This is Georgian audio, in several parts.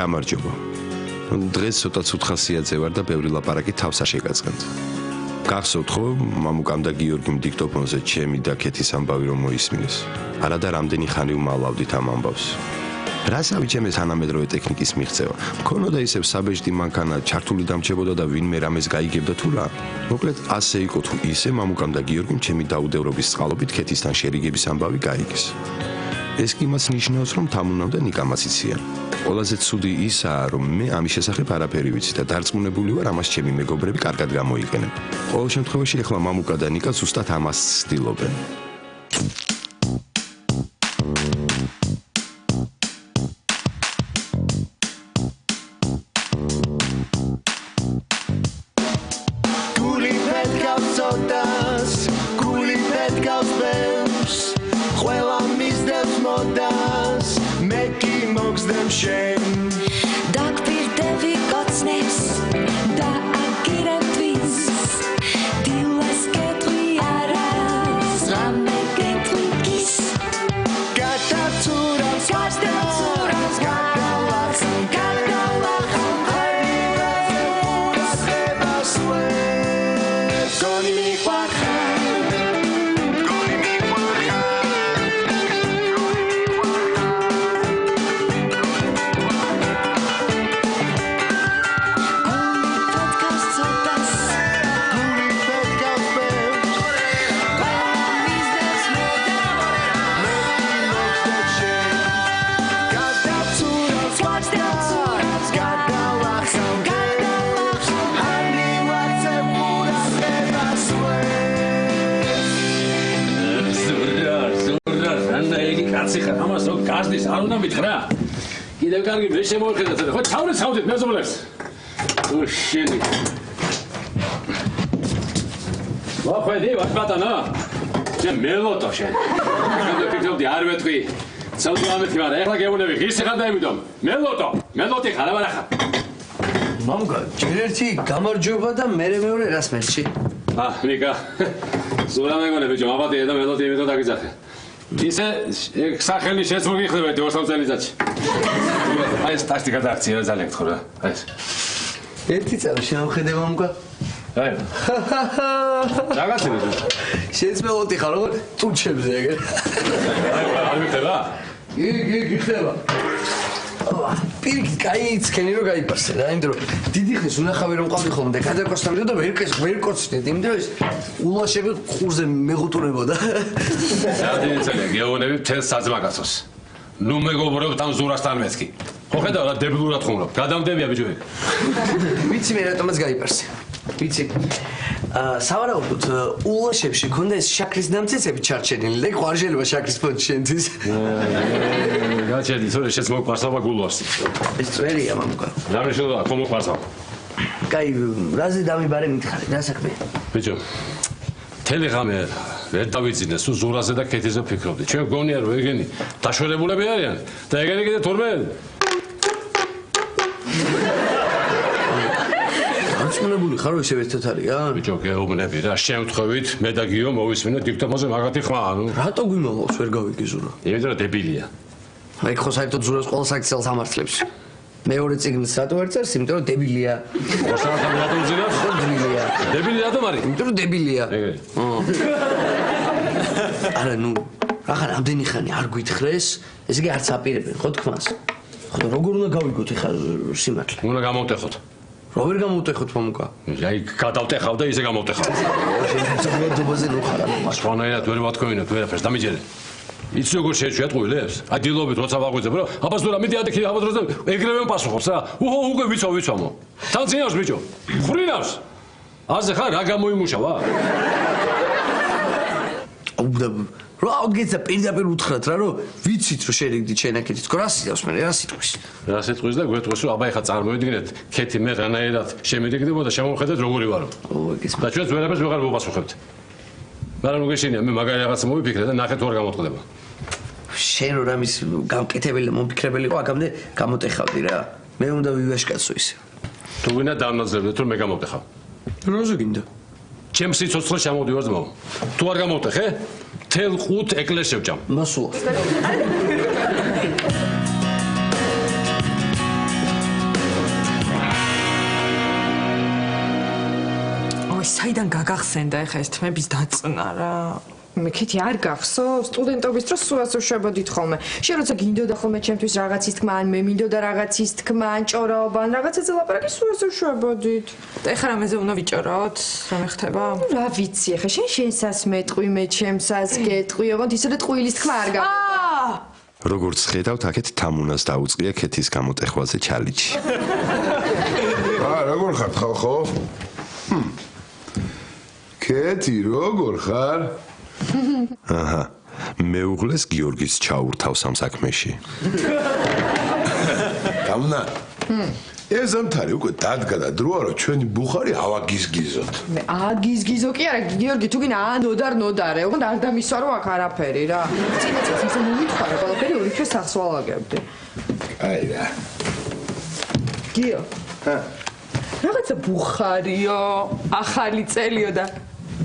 გამარჯობა. დღეს ცოტა ცუთხასიათზე ვარ და ბევრი ლაპარაკი თავს არ შეგაწყენთ. გახსოვთ ხო, მამუკამ და გიორგიმ დიქტოფონზე ჩემი და ქეთის ამბავი რომ მოისმინეს. არა და რამდენი ხანი უმალავდით ამ ამბავს. რას ავიჩემეს თანამედროვე ტექნიკის მიღწევა. მქონოდა ისევ საბეჭდი მანქანა ჩართული დამრჩებოდა და ვინმე რამეს გაიგებდა თუ რა. მოკლედ ასე იყო თუ ისე მამუკამ და გიორგიმ ჩემი დაუდევრობის წყალობით ქეთისთან შერიგების ამბავი გაიგეს. ეს კი მას ნიშნავს რომ თამუნავდა ნიკამაც იციან. ყველაზე ცუდი ისაა რომ მე ამის შესახებ არაფერი ვიცი და დარწმუნებული ვარ ამას ჩემი მეგობრები კარგად გამოიყენებ. ყოველ შემთხვევაში ახლა მამუკა და ნიკა ზუსტად ამას ცდილობენ. კიდევ კარგი მე შემოვხედეთ ხო თავრეთ მეზობლებს უშენი ვახვედი ვატბატანა შენ მელოტო შენ ფიქრობდი არ ვეთქვი საუდი ამეთი ვარ ეხლა გეუბნები ღირსი ხარ და იმითომ მელოტი ხარ არა ხარ მამუკა ჯერ ერთი გამარჯობა და მეორე რას მერჩი ნიკა ზურა მეგონე ბიჭო აბატია და მელოტი იმითო დაგიძახე ისე სახელი შეცმოგი ხდებოდი 2 წელიწადში. აი ეს ტასტი გადააქცია ძალიან გთხოვ რა. აი ეს. ერთი წელი შემოხედე მამუკა. აი. რაღაცები. შეცმელოდი ხარ როგორ ტუჩებზე ეგ. არ მიხდება? კი ხდება. პირიქით კაი იცქენი რომ გაიპარსე რა იმდრო დიდი ხნის უნახავი რომ ყავდი ხოლმე გადაკოსტამდე და ვერ კოცნით იმდრო ეს ულაშები ხურზე მეღუტუნებოდა სადი წელი გეუბნები თელ საძმაკაცოს ნუ მეგობრობთ ამ ზურასთან მეთქი ხო ხედავ რა დებილურად ხუმრობ გადამდებია ბიჭო ეგ ვიცი მე რატომაც გაიპარსე ვიცი სავარაუდოდ ულაშებში ქონდა ეს შაქრის ნამცეცები ჩარჩენილი და ხო არ შეიძლება შაქრის ფონდ შენთვის გაჩერდი თორე შეც მოგპარსავ გულვას ეს წვერია მამუკა რა მნიშვნელობა ხომ მოგპარსავ კაი რაზე დამიბარე მითხარი რა საქმეა ბიჭო თელი ღამე ვერ დავიძინე სულ ზურაზე და ქეთიზე ფიქრობდი ჩვენ გონია რომ ეგენი დაშველებულები არიან და ეგენი კიდე თურმე ჩმონებული ხარ რომ ისევ ერთად არიან? ბიჭო, გეუბნები რა, შემთხვევით მე და გიო მოვისმინეთ დიქტოფონზე მაგათი ხმა, ანუ რატო გვიმოვალს ვერ გავიგე ზურა? იმიტომ რომ დებილია. აი ხო საერთოდ ზურას ყველა საქციელს ამართლებს. მეორე წიგნს რატო ვერ წერს? იმიტომ რომ დებილია. მოსახალ რატო უძინავს? დებილია. დებილი რატომ არის? იმიტომ რომ დებილია. არა ნუ, ახლა რამდენი ხანი არ გვითხრეს, ესე იგი არც აპირებენ, ხო თქმას? ხო როგორ უნდა გავიგოთ ახლა სიმართლე? უნდა გამოვტეხოთ. როგორ გამოვტეხოთ მამუკა? აი გადავტეხავ და ისე გამოვტეხავ. შემოწმებაზე ნუ ხარ ამას. სხვანაირად ვერ ვათქვენოთ ვერაფერს დამიჯერე. იცი როგორ შეეჩვიათ ყვილებს? აი დილობით როცა ვაღვიძებ რა, აბას ნუ რა მიდი ადექი აბას როცა ეგრევე პასუხობს რა. უკვე ვიცამო. თან წინავს ბიჭო. ხრინავს. აზე ხარ რა გამოიმუშავა? რა აღგეცა პირდაპირ უთხრათ რა რომ ვიცით რომ შერიგდით შენაკეთით თქო რა სიტყვის მე რა სიტყვის რა სიტყვის და გვეტყვის რომ აბა ეხა წარმოვიდგინეთ ქეთი მე რანაირად შემიდიგდებოდა შემოვხედეთ როგორი ვარო და ჩვენც ვერაფერს ვეღარ მოვპასუხებთ მაგრამ მოგეშინია მე მაგარი რაღაცა მოვიფიქრე და ნახეთ თუ არ გამოწყდება შენ რომ ამის გამკეთებელი და მომფიქრებელი იყო აქამდე გამოტეხავდი რა მე უნდა ვივაშკაცო ისე თუ გინდა დამნაძლებდეთ რომ მე გამოტეხავ როზე გინდა ჩემ სიცოცხლე შემოვდივარ ძმაო თუ არ გამოტეხე თელ 5 ეკლეს შევჭამ. მასულა. საიდან გაგახსენდა ეხა ეს თმების დაწნა რა? მე ქეთი არ გახსოვს სტუდენტობის დროს სულაც უშვებოდით ხოლმე. შენ როცა გინდოდა ხოლმე ჩემთვის რაღაცის თქმა, ან მე მინდოდა რაღაცის თქმა, ან ჭორაობა, ან რაღაცაზე ლაპარაკი სულაც უშვებოდით. ეხა რამეზე უნდა ვიჭორაოთ? რამე ხდება? რა ვიცი, ეხა შენ შენსას მეტყვი, მე ჩემსას გეტყვი, ოღონდ ისედაც ყვილის თქმა არ გავედა. როგორც ხედავთ, აქეთ თამუნას დაუწყია ქეთის გამოტეხვაზე ჩალიჩი. როგორ ხარ ხალხო? ქეთი, როგორ ხარ? აჰა. მეუღლეს გიორგის ჩაურთავს ამ საქმეში. თამუნა. ეს ამთარი უკვე დადგა და დროა რომ ჩვენი ბუხარი ავაგიზგიზოთ. მე აგიზგიზო კი არა, გიორგი, თუ გინდა ან ნოდარ-ნოდარე, ოღონდ არ დამისვარო აქ არაფერი რა. წინა წელს ისე მომითხარა, ყველაფერი ორიქე სახს ვალაგებდი. აი რა. გიო. რაღაცა ბუხარიო, ახალი წელიო და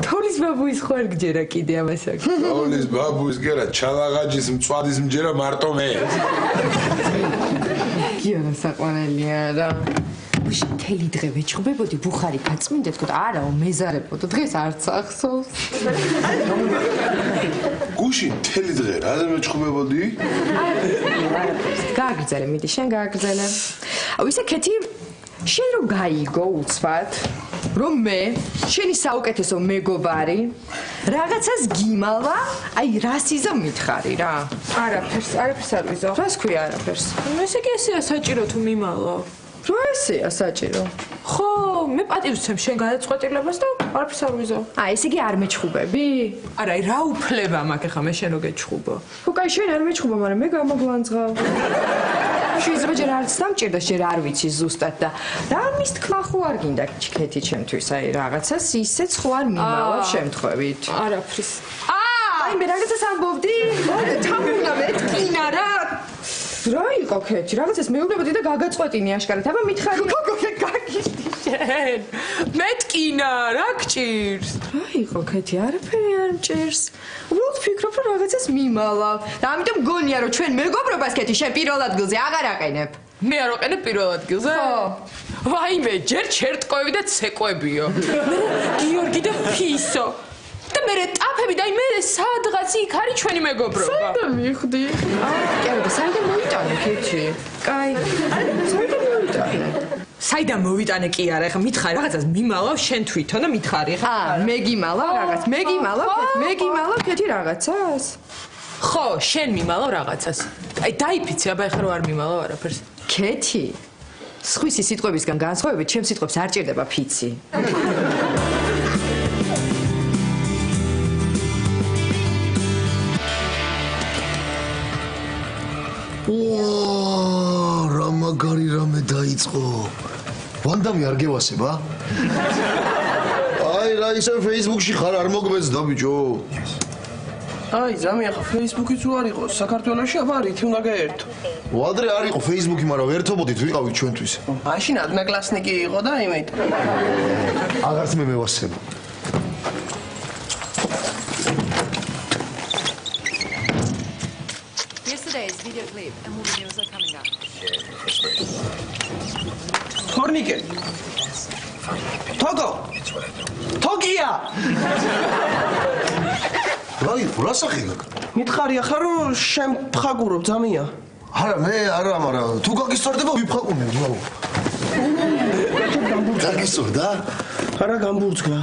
თოვლის ბაბუის ხო არ გჯერა კიდე ამას აქ. თოვლის ბაბუის გერა ჩალაღაჯის მწვადის მჯერა მარტო მე. გიო საყვარელია რა. ვიში მთელი დღე ვეჭხობებოდი ბუხარი გაწმინდა თქო და არაო მეზარებოდა დღეს არც ახსოვს. გუში მთელი დღე რაზე მეჭხობებოდი? გააგრძელე მიდი შენ გააგრძელე. აუ ისე ქეთი შენ რომ გაიგო უცბად რომ მე შენი საუკეთესო მეგობარი რაღაცას გიმალვა, აი რასიზმ მითხარი რა. არაფერს არ ვიზო. რას ქვია არაფერს? ესე კი ესეა საჭირო თუ მიმალო. რა ესეა საჭირო? ხო, მე პატივს ვცემ შენ გადაწყვეტილებას და არაფერს არ ვიზო. ესე იგი არ მეჩხუბები? არა, რა უფლება მაქვს ახლა მე შენ რო გეჩხუბო? ხო, კაი შენ არ მეჩხუბო, მაგრამ მე გამოგვანძღავ. შეიძლება ჯერ არც დამჭირდა, ჯერ არ ვიცი ზუსტად და რა მის თქმა ხო არ გინდა ქეთი ჩემთვის, აი რაღაცას ისეც ხო არ მიმავალ შემთხვევით. არაფრის. აი მე რაღაცას ამბობდი? თამუნა მეთქინა რა. რა იყო ქეთი? რაღაცას მეუბნებოდი და გაგაწყვეტინე აშკარად. აბა მითხარი. გოგო გაგიშდი შენ. მეთკინა, რა გჭირს? რა იყო ქეთი? არაფერი არ მჭირს. უბრალოდ ვფიქრობ რომ რაღაცას მიმალავ. და ამიტომ გონია რომ ჩვენ მეგობრობას ქეთი შენ პირველ ადგილზე აღარ აყენებ. მე არ ვაყენებ პირველ ადგილზე? ხო. ვაიმე, ჯერ ჩერტკოები და ცეკვებიო. გიორგი და ფისო. და მე ტაფები და მე სადღაც იქ არის ჩვენი მეგობრობა. საიდან მიხდი? კი არა, საიდან მოიტანე ქეთი? კაი. საიდან მოიტანე? საიდან მოვიტანე კი არა, ეხლა მითხარი რაღაცას მიმალავ შენ თვითონ და მითხარი ეხლა. მე გიმალავ რაღაც, მე გიმალავ ქეთი რაღაცას? ხო, შენ მიმალავ რაღაცას. აი დაიფიცე, აბა ეხლა რო არ მიმალავ არაფერს. ქეთი. სხვისი სიტყვებისგან განსხვავებით, ჩემს სიტყვებს არ ჭირდება ფიცი. რა მაგარი რამე დაიწყო. ვანდამი არ გევასება? აი რა ისე Facebook-ში ხარ არ მოგბეძდა ბიჭო. აი ზამი ახლა Facebook-იც უარ იყო საქართველოში აბა რითი უნდა გაერთო. ვადრე არ იყო Facebook-ი, მაგრამ ერთობოდით ვიყავით ჩვენთვის. მაშინ ადნაკლასნიკი იყო და იმით. აღარც მე მევასება. Yesterday's video clip and movie news are coming up. თორნიკე. თოგო. თოგია. რა იყო, რა სახე გაკ? მითხარი ახლა რომ შენ ფხაგურობ ზამია. არა მე არა, მაგრამ თუ გაგისწორდება ვიფხაკუნე, ბაუ. გაგისწორდა? არა გამბურძგა.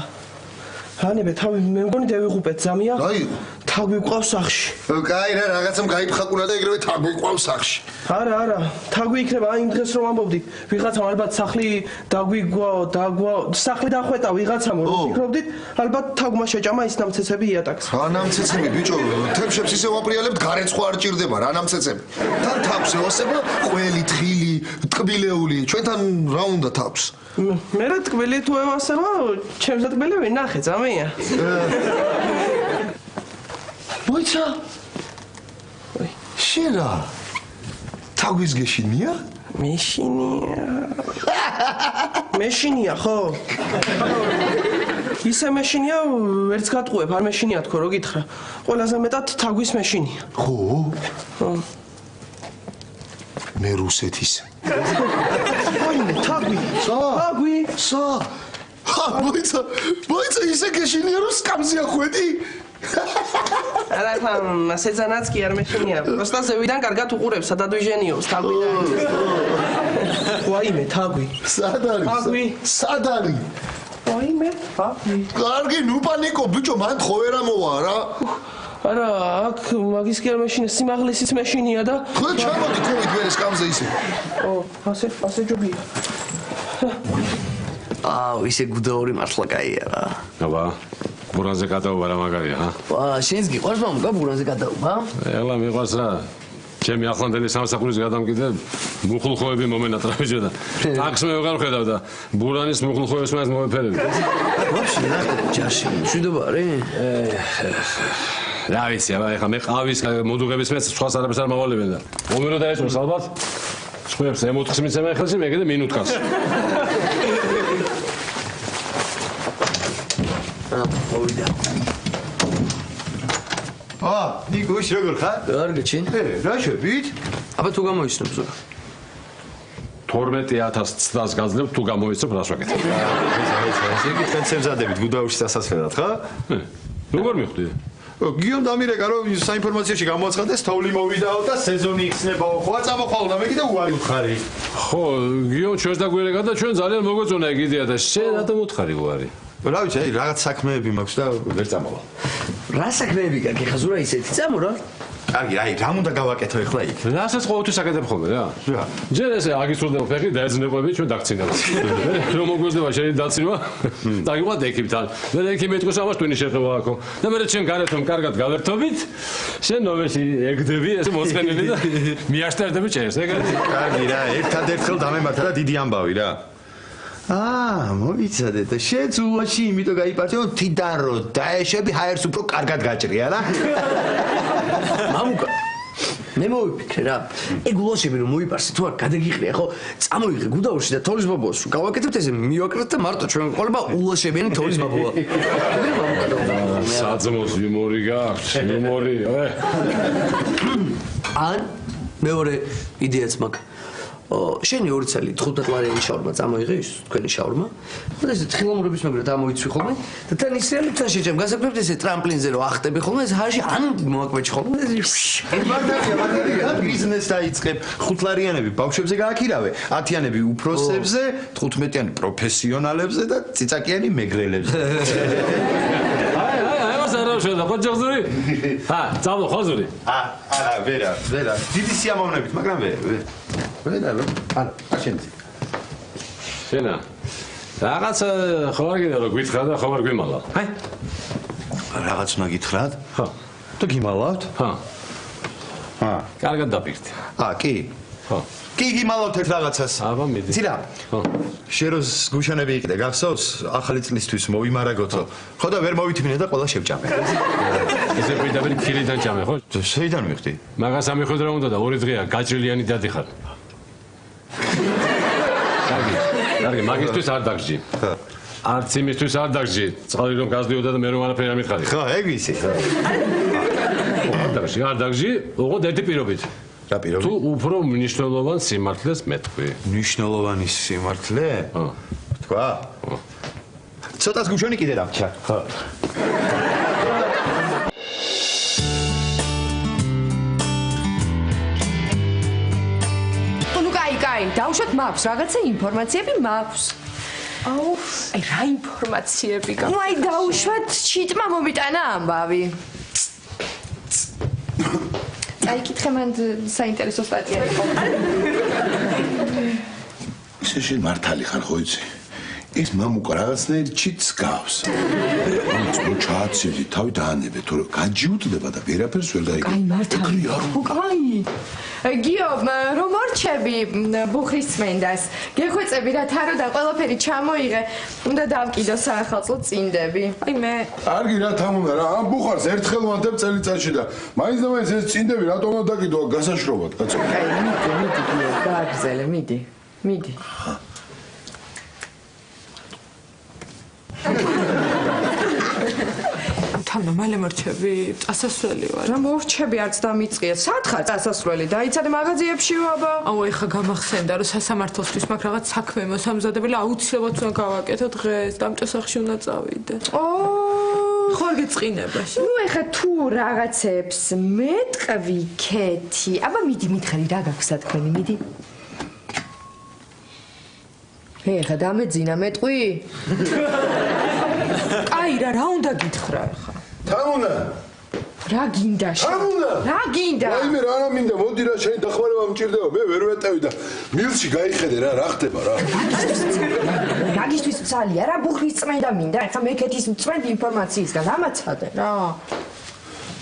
ანებე თავი მე მგონი დავიღუპეთ ზამია. რა იყო? თაგვი ყავს სახში. კაი რა, რაღაცამ გაიფხაკუნა და ეგრევე თაგვი ყავს სახში. არა, თაგვი იქნება აი იმ დღეს რომ ამბობდით. ვიღაცამ ალბათ სახლი დაგვაო, სახლი დახვეტა ვიღაცამ რომ ფიქრობდით, ალბათ თაგმა შეჭამა ის ნამცეცები იატაკს. რა ნამცეცები ბიჭო, თემშებს ისე ვაპრიალებთ, გარეცხვა არ ჭირდება რა ნამცეცები. თან თავს ევასება, ყველი, თხილი, ტკბილეული, ჩვენთან რა უნდა თავს? მე რა ტკბილი თუ ევასება, ჩემს ტკბილი ვინახე ზამია. მოიცა? შენ რა? თაგვის გეშინია? მეშინია ხო? ისე მეშინია, ვერც გატყუებ, არ მეშინია თქო, რო გითხრა. ყველაზე მეტად თაგვის მეშინია. ხო? ხო. მე რუსეთის. აიმე, თაგვი. თაგვი. სა. მოიცა ისე გეშინია რომ სკამზე ახვედი. არა თან სეძანაც კი არ მეშინია. პროსტა ზევიდან კარგად უყურებს სადადვიჟენიოს თაგვიდან. ვაიმე თაგვი. სად არის? სად არის? ვაიმე თაგვი. კარგი ნუ პანიკო ბიჭო მან ხო ვერ ამოვა რა. არა აქ მაგის კი არ მეშინია სიმაღლესიც მეშინია და ხო ჩამოდი კოვით მე სკამზე ისე. ასე ჯობია. ისე გუდაური მართლა კაია რა. აბა ბურანზე გადაუვა რა მაგარია ჰა შენს გიყვარს მამუკა ბურანზე გადაუვა? ეხლა მიყვარს რა ჩემი ახლანდელი სამსახურის გადამკიდე მუხლუხოები მომენატრა და ტაქს მე ვეღარ ვხედავ და ბურანის მუხლუხოებს მას მოვეფერები ვაფშე რა ჯარში მშვიდობა არის? რა ვიცი აბა ეხლა მე ყავის მოდუღების მეც სხვა არაფერს არ მავალებენ და მომერო დაეჭვს ალბათ სხვებს M4-ს მიცემენ ხელში მე კიდე მინუტკას მოვიდა. ნიკოш როგორ ხარ? კარგი ჩინ. რა შევით? აბა თუ გამოიცნობ ზურა. 12000 ცდას გაძლევ თუ გამოიცნობ რას ვაკეთებ. ესე იგი თქვენ შემზადებით გუდაურის დასასვენად, ხა? როგორ მიხვდი? გიომ დამირეკა რომ საინფორმაციოში გამოაცხადეს თოვლი მოვიდაო და სეზონი იხსნებაო ხო აწამოყვალ და მე კიდე უარი ვხარი. ხო, გიომ ჩვენს დაგვირეკა და ჩვენ ძალიან მოგეწონა ეგ იდეა და შენ რატომ უთხარი უარი? რა ვიცი, აი რაღაც საქმეები მაქვს და ვერ წამოვალ. რა საქმეები გაქვს ხა ზურა ისეთი წამო რა? კარგი, აი რა უნდა გავაკეთო ახლა იქ? რასაც ყოველთვის აკეთებ ხოლმე რა. რა? ჯერ ესე აგისრულდება ფეხი და ეძნებები ჩვენ დაგცინავთ. რომ მოგვეძება შენი დაცინვა, დაგიყვათ ეკიპთან. მე ეკიპი მეტყოს ამას თქვენი შეხება აქო. და მე ჩვენ გარეთ რომ კარგად გავერთობით, შენ ნოვეში ეგდები ესე მოწყენილი და მიაშტერდები ჭერს, ეგრეთი. კარგი რა, ერთადერთხელ დამემართა და დიდი ამბავი რა. მოიცადე და შენც უაში იმიტომ გაიპარტე რომ თიდან რო დაეშები ჰაერს უფრო კარგად გაჭრია რა. მამუკა მე მოვიფიქრე რა. ეგ ულაშები რომ მოიპარსი თუ არ გადაგიყრია ხო? წამოიღე გუდაურში და თოლის ბაბოს გავაკეთებთ ესე მივაკრეთ და მარტო ჩვენ ყოლება ულაშებიანი თოლის ბაბოა. საძმოს იუმორი გაქვს, იუმორი. ან მეორე იდეაც მაქვს. შენი 2 წელი 5 ლარიანი შაურმა წამოიღე ის თქვენი შაურმა და ეს თხილამურების მეგრად ამოიცვი ხოლმე და თან ისრიალი თან შეჭამ გასაგებთ ესე ტრამპლინზე რომ ახტები ხოლმე ეს ჰაში ან მოაკვეჭი ხოლმე მაგარია ბიზნეს დაიწყებ 5 ლარიანები ბავშვებზე გააქირავე 10-იანები უფროსებზე 15-იანი პროფესიონალებზე და ციცაკიანი მეგრელებზე და ხოჯახზური? წამო ხოზური. არა, ვერა. დიდი სიამოვნებით, მაგრამ ვერა რომ არ შენցი. შენა. რაღაც ხო არ გინდა რომ გითხრა და ხო არ გვიმალავ. რაღაც უნდა გითხრათ? ხო. და გიმალავთ? ხო. კარგად დაფიქრდი. კი. ხო. კი გიმალავთ ერთ რაღაცას. აბა მიდი. ცირა. ხო. შეროს გუშანები იყიდე, გახსოვს? ახალი წლისთვის მოვიმარაგოთო. ხო და ვერ მოვითმინე და ყველა შევჭამე. ესე პირდაპირ ქილიდან ჭამე, ხო? შეიდან მივხვდი. მაგას ამიხვედრა უნდა და 2 დღეა გაჭრილიანი დადი ხარ. კარგი, მაგისთვის არ დაგჭი. არც იმისთვის არ დაგჭი. წყალი რომ გაზდიოდა და მე რომ არაფერი არ მითხარი. ხო, ეგ ვიცი. არ დაგჭი, უყოდ ერთი პირობით. რა პირობი? თუ უფრო მნიშვნელოვან სიმართლეს მეტყვი. მნიშვნელოვანი სიმართლე? ხო. თქვა? ცოტას გუშონი კიდე დამჭა. ხო. კაი, დავუშვათ მაქვს, რაღაცა ინფორმაციები მაქვს. აუ, აი რა ინფორმაციები გაქვს? ნუ აი დავუშვათ, ჩიტმა მომიტანა ამბავი. წაიკითხე მან საინტერესო სტატია იყო. ისე შენ მართალი ხარ ხო იცი? ეს მამუკა რაღაცნაირ ჩიტს გავს. ნუ ჩააცივდი, თავი დაანებე, თორე გაჯიუტდება და ვერაფერს ვერ დაიგო. კაი მართალი. კაი. გიო, რომ ორჩები ბუხრის წმენდას. გეხვეწები რა თარო და ყველაფერი ჩამოიღე. უნდა დავკიდო საახალწლო წინდები. აი მე. კარგი რა თან უნდა რა, ამ ბუხარს ერთხელ ვანთებ წელიწადში და მაინც და მაინც ეს წინდები რატომ უნდა დაკიდო გასაშრობად, კაცო? კაი, მიდი, გააგზელე, მიდი. თამნა მალე მორჩები წასასვლელი ვარ რა მორჩები არც დამიწყია სათხარ წასასვლელი დაიცადე მაღაზიებში ვაბა აუ ეხა გამახსენდა რომ სასამართლოსთვის მაგ რაღაც საქმე მოსამზადებელი აუცილებლად უნდა გავაკეთო დღეს დამჭოსახში უნდა წავიდე ხარ გეწყინებაში ნუ ეხა თუ რაღაცებს მეტყვი ქეთი აბა მიდი მითხარი რა გაქვსა თქვენი მიდი ეხა დამეძინა მეტყვი კაი რა უნდა გითხრა ეხა თამუნა რა გინდა თამუნა რა გინდა რაიმე რა მინდა მოდი რა შენ დახმარება მჭირდება მე ვერ ვეტევი და მილში გაიხედე რა ხდება რა რაგისთვის მცალია რა ბუხრის წმენდა მინდა ეხა მე ქეთის მწმენდი ინფორმაციისგან ამაცადე რა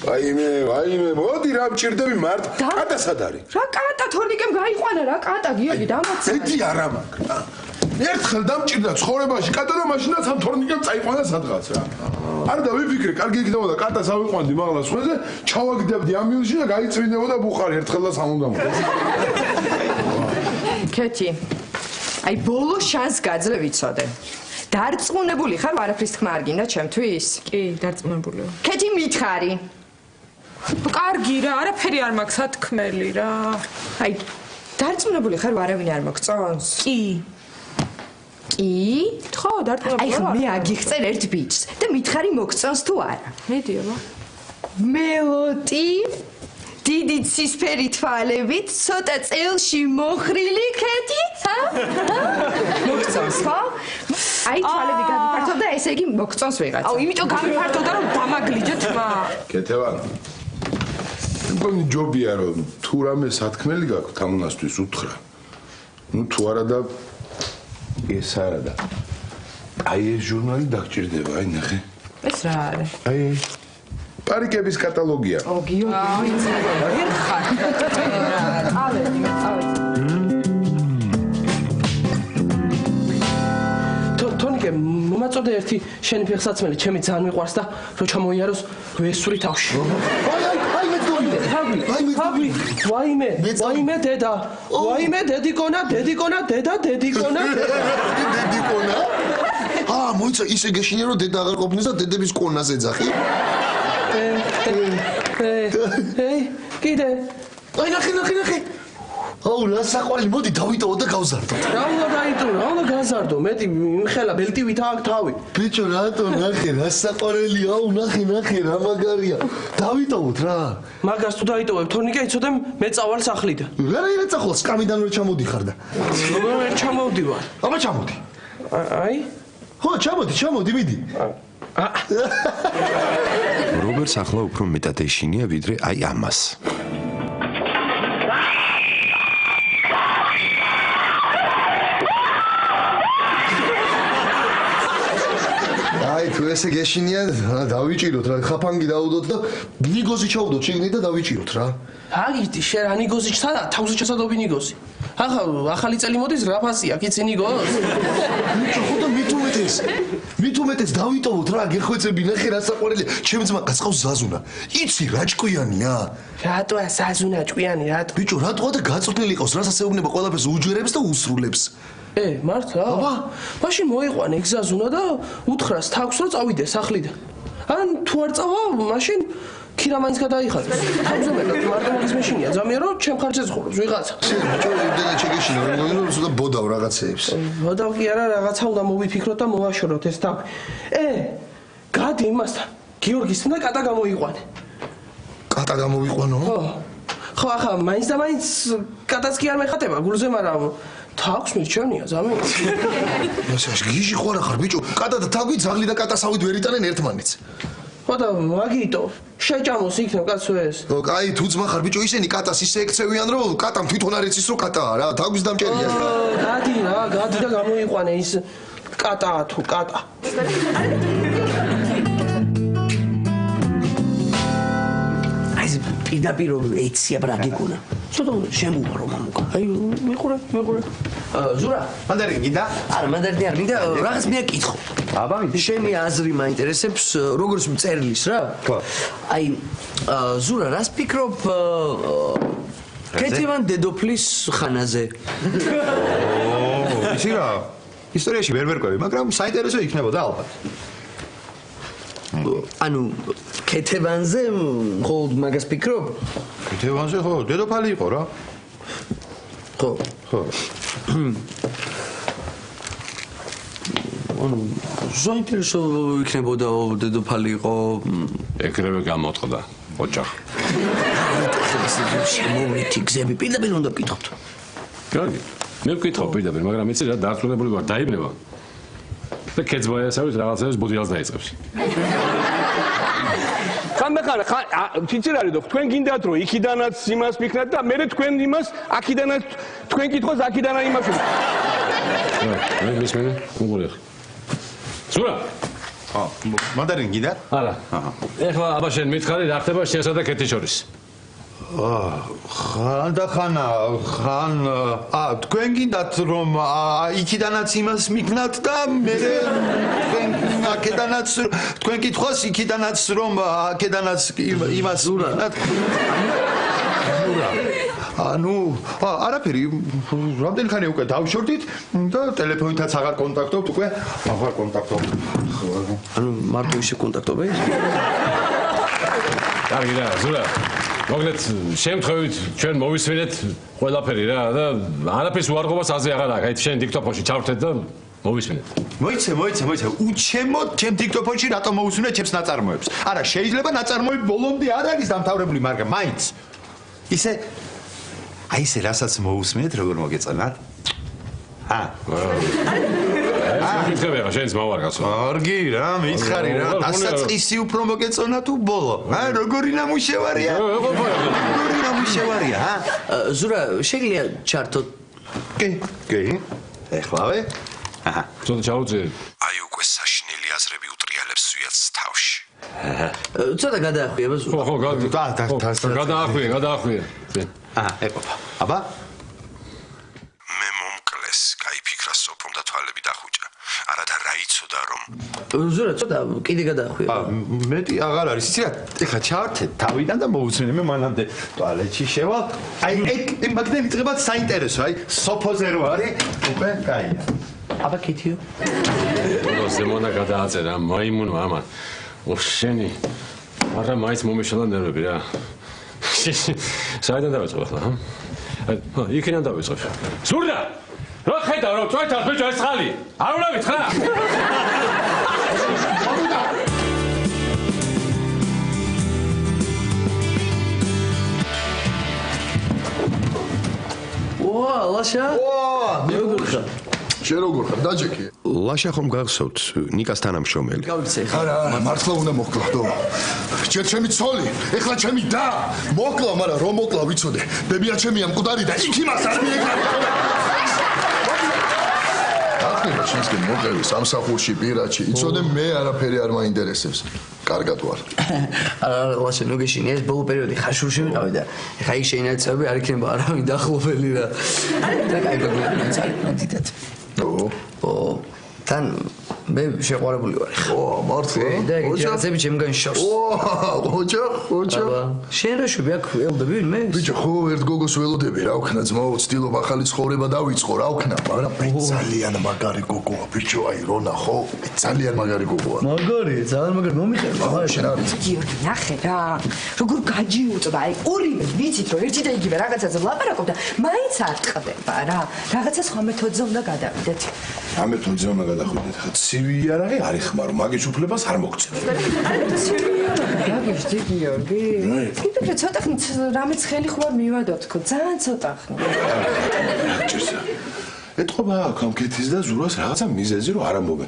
ვაიმე მოდი რა მჭირდები მართ კატა სად არის რა კატა თორნიკემ გაიყვანა რა კატა გიორგი დამაცადე ედი არა მაგ რა ერთხელ დამჭირდა ცხოვრებაში კატა და მაშინაც ამ თორნიკემ წაიყვანა სადღაც რა არ დავიფიქრე კარგი იქნებოდა კატას ავიყვანდი მაღლა სხვაზე ჩავაგდებდი ამ მილში და გაიწვინდებოდა ბუხარი ერთხელ და სამუდამოდ ქეთი აი ბოლო შანს გაძლე ვიცოდე დარწმუნებული ხარ არაფრის თქმა არ გინდა ჩემთვის კი დარწმუნებული ქეთი მითხარი კარგი რა არაფერი არ მაქვს ათქმელი რა აი დარწმუნებული ხარ არავინ არ მოგწონს კი კი ხო დარწმუნებული აი ხო მე აგიხწერ ერთ ბიჭს და მითხარი მოგწონს თუ არა მიდი აბა მელოტი დიდი ცისფერი თვალებით ცოტა წელში მოხრილი ქეთი მოგწონს ხო აი თვალები გამიფართო და ესე იგი მოგწონს ვიღაცა აუ იმიტომ გამიფართოდა რომ დამაგლიჯო თმა კეთევან მგონი ჯობია რომ თუ რამე სათქმელი გაქვს თამუნასთვის უთხრა ნუ თუ არა და ეს არა და აი ეს ჟურნალი დაგჭირდება აი ნახე ეს რა არის აი პარიკების კატალოგია ო გიორგი ერთხარ თონიკე მომაწოდე ერთი შენი ფეხსაცმელი ჩემი ძალიან მიყვარს და რო ჩამოიაროს ვესური თავში აი მე დოიდე ვაიმე დედა ვაიმე დედიკონა დედიკონა მოიცა ისე გეშინია რომ დედა აღარ ყოფნის და დედების კონას ეძახი კიდე აი ნახე აუ რა საყვარელი მოდი დავიტოვო და გავზარდოთ რა უნდა გაზარდო მეტი იმხელა ბელტივით აქ თავი ბიჭო რატო ნახე რა საყვარელი აუ ნახე რა მაგარია დავიტოვოთ რა მაგას თუ დაიტოვებ თორნიკე იცოდე მე წავალ სახლიდან რა წახვალ სკამიდან ვერ ჩამოდიხარ და ვერ ჩამოვდივარ აბა ჩამოდი აი ხო ჩამოდი მიდი რობერტს ახლა უფრო მეტად ეშინია ვიდრე აი ამას აი თუ ესე გეშინია დავიჭიროთ რა ხაფანგი დაუდოთ და ნიგოზი ჩაუდოთ შეგნით და დავიჭიროთ რა აგიტი შენ რა ნიგოზი სადა თავზე ჩასადობი ნიგოზი ახლა ახალი წელი მოდის რა ფასია კიცი ნიგოზ ხოდა მით უმეტეს დავიტოვოთ რა გეხვეწები ნახე რა საყვარელია ჩემ ძმა გასყავს ზაზუნა იცი რა ჭკვიანია რატოა ზაზუნა ჭკვიანი რატო ბიჭო რატოა და გაწვრთნილი ყავს რა სასეუბნება ყველაფერს უჯერებს და უსრულებს მართლა აბა მაშინ მოიყვანე გზაზუნა და უთხრას თავს რომ წავიდე სახლიდან ან თუ არ წავა მაშინ ქირამანს გადაიხადეს თავზე მეტად მარტო მაგის მეშინია ზამია რომ ჩემ ხარჯზე ცხოვრობს ვიღაცა ბიჭო იმდენად შეგეშინა რომ ცოტა ბოდავ რაღაცეებს ბოდავ კი არა რაღაცა უნდა მოვიფიქროთ და მოვაშოროთ ეს თავი გადი იმასთან გიორგისთან და კატა გამოიყვანე კატა გამოვიყვანო ხო ახლა მაინც და მაინც კატაც კი არ მეხატება გულზე მაგრამ თავს მიჩვენია ზამი ეს გიჟი ხوارა ხარ ბიჭო კატა და თავი ძაღლი და კატასავით ვერ იტანენ ერთმანეთს ხოდა მაგიტო შეჭამოს იქნებ კაცო ეს აი თუ ძმა ხარ ბიჭო ისინი კატას ისე ეკცევიან რომ კატამ თვითონ არ იცის რომ კატაა რა თავის დამჭერია გადი და გამოიყვანე ის კატაა თუ კატა აი პირდაპირ ეცია ბრაგიკუნა ცოტა შემუყარო მამუკა აი მიყურე ზურა მანდარინი გინდა არა მანდარინი არ მინდა რაღაც მე კითხო აბა შენი აზრი მაინტერესებს როგორც მწერლის რა ხო აი ზურა რას ფიქრობ კეთილან დედოფლის ხანაზე იცი რა ისტორიაში ვერ ვერკვევი მაგრამ საინტერესო იქნებოდა ალბათ ანუ ქეთევანზე მხოლოდ მაგას ფიქრობ? ქეთევანზე ხო, დედოფალი იყო რა. ხო. ხო. ანუ საინტერესო იქნებოდა დედოფალი იყო. ეგრევე გამოწყდა ოჯახი. შემოვლითი გზები პირდაპირ უნდა ვკითხოთ. კარგი. მე ვკითხავ პირდაპირ, მაგრამ იცი რა დარწმუნებული ვარ, დაიბნება. და კეცბაიასავის რაღაცებს ბუდიალს დაიწყებს. ხანდახან თვითონ არის რომ თქვენ გინდათ რომ იქიდანაც იმას მიქნათ და მე თქვენ იმას აქიდანაც თქვენ კითხოს აქიდანა იმას. მე მისმენე, უყურე. სურა. მანდარინი გინდა? არა. ეხლა აბა შენ მითხარი რა ხდება შენსა და კეთის შორის. ხან თქვენ გინდათ რომ იქიდანაც იმას მიქნათ და მე თქვენ აქედანაც თქვენ კითხოს იქიდანაც რომ აქედანაც იმას მიქნათ. ანუ არაფერი რამდენი ხანი უკვე დავშორდით და ტელეფონითაც აღარ კონტაქტობთ უკვე აღარ კონტაქტობთ. ანუ მარტო ისე კონტაქტობ ეს? კარგი რა, ზურა. მოგლეთ შემთხვევით ჩვენ მოვისვენეთ ყველაფერი რა და არაფერს უარყოფას აზე აღარ აქვს. აი შენ დიქტოფონში ჩავრთეთ და მოვისვენეთ. მოიცე. უჩემოდ ჩემ დიქტოფონში რატომ მოусვინე ჩემს ნაწარმოებს? არა, შეიძლება ნაწარმოები ბოლომდე არ არის დამთავრებული, მაგრამ მაინც ისე აი ესე რასაც მოусვინეთ, როგორ მოგეწონათ? მითხები ახლა შენს მოვარგაცო. კარგი რა, მითხარი რა, დასაწყისი უფრო მოგეწონა თუ ბოლო? როგორი ნამუშევარია? როგორი ნამუშევარია, ზურა, შეგიძლია ჩართოთ? კი. ეხლავე? ცოტა ჩაუძე. აი უკვე საშინელი აზრები უტრიალებს სვიათს თავში. ცოტა გადაახვია ბაზო. ხო, გადაახვია. ეპოპა. აბა? მე მომკლეს, გაიფიქრა სოფრომ და თვალები დახუჭა. არადა რა იცოდა რომ ზურა, ცოტა კიდე გადაახვია. მეტი აღარ არის. იცი რა, ეხლა ჩავართეთ თავიდან და მოусვინე მე მანამდე ტუალეტში შევალ. აი ეგ მაგდენ ვიწყება საინტერესო, აი სოფოზე რო არის, უკვე კაია. აბა კითიო. ზემონა გადააწერა მაიმუნმა ამან. შენი არა მაინც მომეშალა ნერვები რა. საიდან დავიწყებ ახლა, იქიდან დავიწყებ. ზურდა! რა ხედავ რომ წვეთავს ბიჭო ეს ხალი? არ უნდა ვიცხრა? ლაშა? როგორ ხარ? შენ როგორ ხარ? დაჯექი. ლაშა ხომ გახსოვთ ნიკას თანამშრომელი. გავიქცე ხა. არა, მართლა უნდა მოკლავდო. ჯერ ჩემი ცოლი, ეხლა ჩემი და. მოკლავ, მაგრამ რომ მოკლავ ვიცოდე. ბებია ჩემია მკვდარი და იქ იმას არ მიეკრა. ახლა შენსკენ მოყევი სამსახურში პირაჩი. იცოდე მე არაფერი არ მაინტერესებს. კარგად ვარ. არა, ლაშა, ნუ გეშინი ეს ბოლო პერიოდი ხაშურში ვიყავი და ეხა იქ შეინაცები არ იქნება არავინ დახლობელი რა. და კაი გაგულინა წაიწდეთ. თან მე შეყვარებული ვარ. მართლა? და ეჯაზები ჩემგან შავს. ოჯახ. შენ რა შვები აქ ველოდები მე? ბიჭო, ხო ერთ გოგოს ველოდები, რა ვქნა, ძმაო, ვცდილობ ახალი ცხოვრება დავიწყო, რა ვქნა, მაგრამ ძალიან მაგარი გოგოა, ბიჭო, აი რონა, ხო? ძალიან მაგარი გოგოა. მაგარი, ძალიან მაგარი მომიხერხა. მაგრამ შენ არის. გიორგი, ნახე რა. როგორ გაჯიუწდა, აი ორივე ვიცით რომ ერთი და იგივე რაღაცაზე ვლაპარაკობ და მაინც არ ტყდება რა. რაღაცა სხვა მეთოდზე უნდა გადავიდეთ. რა მეთოდზე უნდა გადახვიდეთ? ხა ცივი იარაღი არის ხმარო, მაგის უფლებას არ მოგცემ. გაგიჟდი გიორგი. კიდევ ცოტა ხნით რამეც ხელი ხوار მივადო თქო, ძალიან ცოტა ხნით. ჭირსა. ეთყობა აქ ამ კეთის და ზურას რაღაცა მიზეზი რომ არ ამბობე.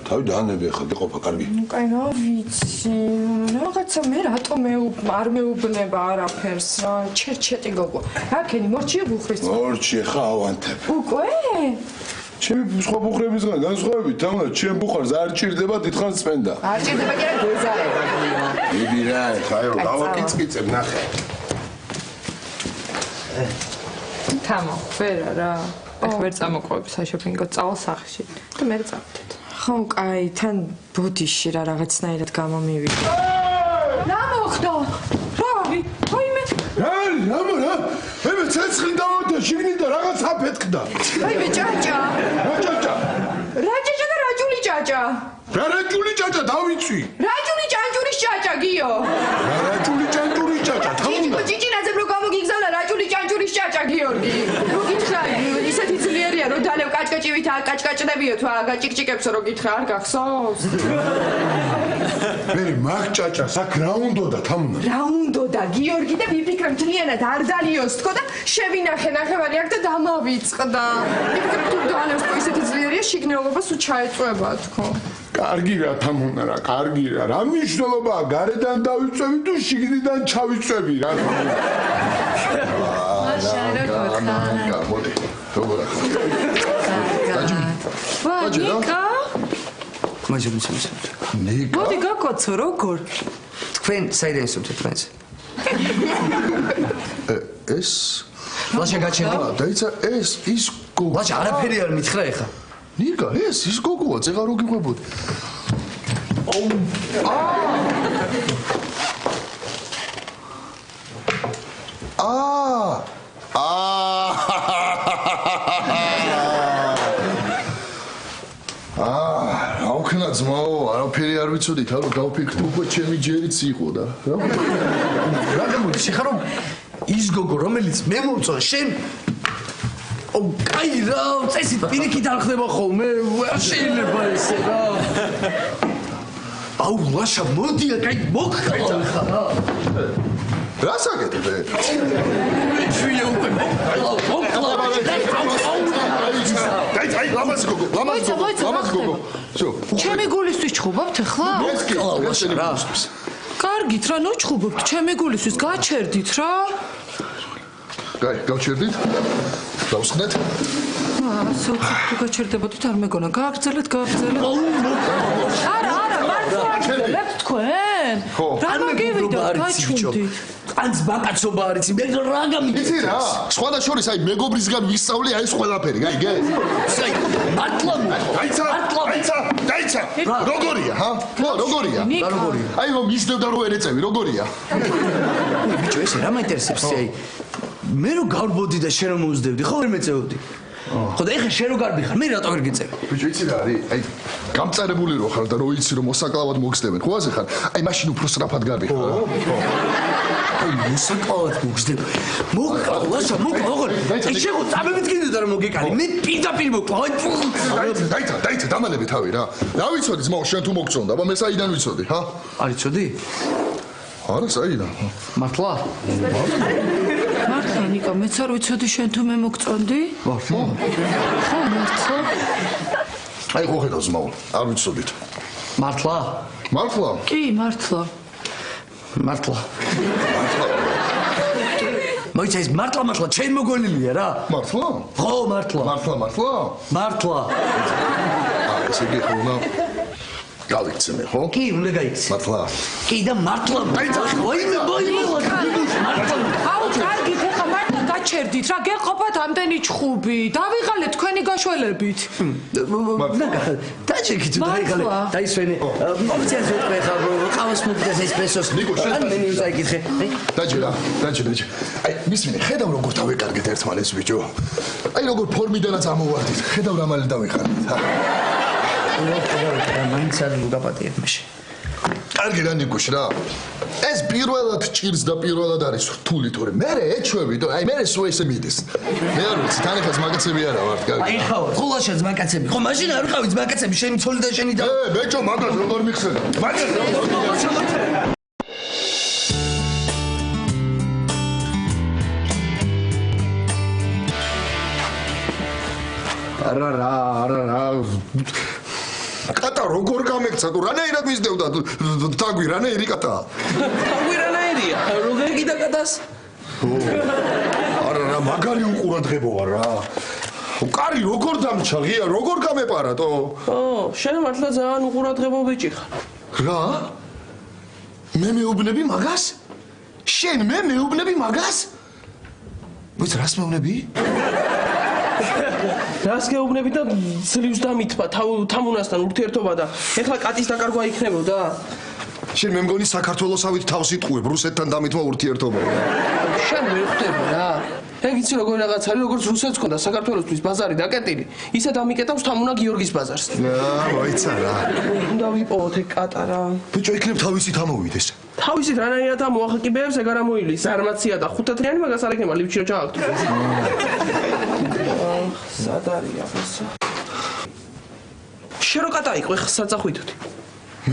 თავი დაანებე ხა ყოფა კარგი. ნუ კაი რა ვიცი. რაღაცა მე რატომ არ მეუბნება არაფერს რა. ჩერჩეტი გოგო. აქენი მორჩიე ბუხრის. მორჩი ხა ავანთებ. უკვე? ჩემი სხვა ბუხრებისგან განსხვავებით, თამარ, ჩემ ბუხარს არ ჭირდება დიდხანს წმენდა. არ ჭირდება კი არა გეზარება. დიდი რა, ხა რომ დავაკიცკიცებ, ნახე. თამო, ვერა რა. ახ ვერ წამოყვები საშოპინგო წავალ სახში და მე წავდეთ. ხო, კაი, თან ბუდიში რა რაღაცნაირად გამომივიდა. რა მოხდა? რავი, ვაიმე. რა? მე ცეცხლი დავადა შიგნით და რაღაც აფეთქდა. ვაიმე, ჭაჭა. რა ჭაჭა? რა ჭაჭა და რაჭული ჭაჭა? რა რაჭული ჭაჭა დავიცვი. რაჭული ჭანჭურის ჭაჭა, გიო. რაჭული ჭანჭურის ჭაჭა თამუნა. ჭიჭინაძე რო გამოგიგზავნა რაჭული ჭანჭურის ჭაჭა გიორგი. რო გითხრა ისეთი ძლიერია რომ დალევ კაჭკაჭივით აკაჭკაჭდებიო თუ აგაჭიკჭიკებსო რო გითხრა არ გახსოვს? მე მაგ ჭაჭას აქ რა უნდოდა თამუნა? რა უნდოდა გიორგი და ვიფიქრე მთლიანად არ დალიოს თქო და შევინახე ნახევარი აქ და დამავიწყდა. ვიფიქრე თუ დალევს თქო ისეთი ძლიერია შიგნეულობას უჩაეწვება თქო. კარგი რა თამუნა რა, კარგი რა. რა მნიშვნელობაა გარედან დავიწევი თუ შიგნიდან ჩავიწევი რა. მოდი. როგორ ახლა? ვა, ნიკა? მაჟე. ნიკა. მოდი გაკოცო, როგორ? თქვენ საიდან ისვთ თქვენს? ეს ლაშა გაჩენდი. დაიცა ეს ის გოგო. ლაშა არაფერი არ მითხრა ეხა. ნიკა ეს ის გოგოა, წეღა რო გიყვებოდი. რა ვქნა ძმაო, არაფერი არ ვიცოდით, რომ დავფიქრდი უკვე ჩემი ჯერიც იყო და რა გამოდი შეხარო ის გოგო რომელიც მე მომწონს შენ კაი რა წესით პირიქით არ ხდება ხოლმე არ შეიძლება ესე რა აუ ლაშა მოდია კაი მოგხალა ხა რა საკეთებ? ჩვია უკვე მოგხალა დაი, ლამაზ გოგო. შო. ჩემი გულისთვის ჩხუბობთ ახლა? ეს კი, შენი გულისთვის. კარგით რა, ნუ ჩხუბობთ, ჩემი გულისთვის გაჩერდით რა. გაი, გავჩერდით? დავსხნეთ? ასე თუ გაჩერდებოდით არ მეგონა, გააგრძელეთ. არა, მართლა აგრძელებთ თქვენ? რა მოგივიდა, გაჩუნდით. ანც ბაკაცობა არის, მე რა გამიწევს? იცი რა, სხვათა შორის აი მეგობრისგან ვისწავლე აი ეს ყველაფერი, გაიგე? საი, მართლა დაიცა. როგორია, ჰა? როგორია? აი რომ ისდევდა რომ ერეწევი, როგორია? ბიჭო, ესე რა მაინტერესებს აი? მე რო გავბოდი და შენ რომ მომზდევდი, ხო ვერ მეწეოდი? ხო და ეხლა შენ რო გარბი ხარ, მე რატო ვერ გიწევი? ბიჭო, იცი რა არის? აი გამწარებული რო ხარ და რო იცი რომ მოსაკლავად მოგხსნებენ, ხო ასე ხარ? აი მაშინ უფრო სწრაფად გარბი ხარ. აი მოსაკლავად მოგხსნებ. მოგყავლა, როგორ? აი შეგო წამებით კიდე რომ მოგეკალი. მე პირდაპირ მოგყავ. დაიცა, დამალები თავი რა. რა ვიცოდი ძმაო, შენ თუ მოგწონდა, აბა მე საიდან ვიცოდი, ჰა? არ იცოდი? არა, საიდან? მართლა? მართლა ნიკა, მეც არ ვიცოდი შენ თუ მე მოგწონდი? მართლა? ხო, მართლა. აი ხო ხედავს ძმაო, არ ვიცოდით. მართლა? მართლა? კი, მართლა. მართლა. მოიცა ის მართლა ჩემ მოგონილია რა. მართლა? ხო, მართლა. მართლა. ესე იგი ხო უნდა გავიქცემე, ხო? კი, უნდა გაიქცე. მართლა? კი და მართლა. დაიცა, ვაიმე, მართლა. აუ, კარგით, ახლა მართლა გაჩერდით რა, გეყოფათ ამდენი ჩხუბი. დავიღალეთ თქვენი გაშველებით. დაჭიქით დაიღალე. დაისვენე. ოფიციალს ვეთქვე ხა ყავს მოგდეს ესპრესოს. ან მენიუს აიკითხე. დაჭი. აი, მისმინე, ხედავ როგორ დავეკარგეთ ერთმანეთს ბიჭო. აი როგორ ფორმიდანაც ამოვარდით. ხედავ რა მალე დავიხარით. მაინც არ გაპატიეთ მაშინ. კარგი რა ნიკუშ რა. ეს პირველად ჭირს და პირველად არის რთული თორე მე ეჩვევი და აი მე სულ ესე მიდის. მე არ ვიცი, თან ეხლა ძმაკაცები არა ვართ, კარგი. აი ხავ, ხოლაშა ძმაკაცები. ხო, მაშინ არ ყავი ძმაკაცები, შენი ცოლი და შენი და. ბეჭო, მაგას როგორ მიხსენე? მაგას არა. კატა როგორ გამექცა თუ რანაირად მისდევდა თაგვი რანაირი კატა? თაგვი რანაირია? როგორ გიდა კატას? არა მაგარი უყურადღებოა რა. კარი როგორ დამჩა ღია როგორ გამეპარატო? შენ მართლა ძალიან უყურადღებო ბიჭი ხარ. რა? მე მეუბნები მაგას? შენ მე მეუბნები მაგას? ვიც რას მეუბნები? რას გეუბნები და ძლივს დამითვა თამუნასთან ურთიერთობა და ეხლა კატის დაკარგვა იქნებოდა? შენ მე მგონი საქართველოსავით თავს იტყუებ რუსეთთან დამითვა ურთიერთობა. შენ ვერ ხვდები რა. ეგ იცი როგორ რაღაც არის, როგორც რუსეთს ქონდა საქართველოსთვის ბაზარი დაკეტილი, ისე დამიკეტავს თამუნა გიორგის ბაზარს. მოიცა რა. უნდა ვიპოვოთ ეგ კატარა. ბიჭო, იქნებ თავისით ამოვიდეს. თავისით რანაირად მოახაკიბებს ეგ არ ამოივლის, არმაცია და ხუთათრიანი მაგას არ ეკნება ლიფჩიო ჩააგდო. სად არის აბასა? შერო კატა იყო, ეხლა საწახვიდოდი.